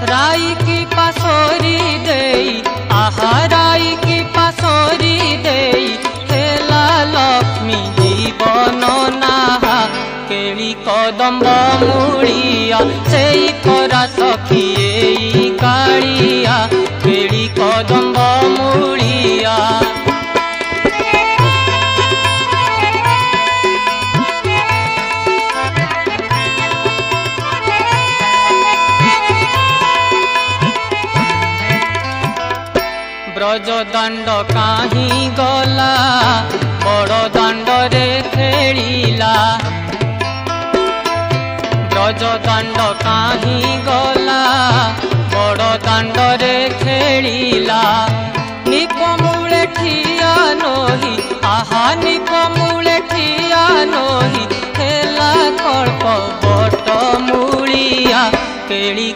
राई की पासोरी देई आहा राई की पासोरी देई हेला लक्ष्मी जीवन नाहा केली कदम्ब मूड़िया सेई खरा सखी एई कालिया केली कदम्ब मूड़िया। ब्रज दांड काहीं गला बड़ दांड रे खेलिला ब्रज दांड काहीं गला बड़ दांड रे खेलिला निपमूले ठिया नही आहा निपमूले ठिया नही हेला कल्प बट मूलिया केली।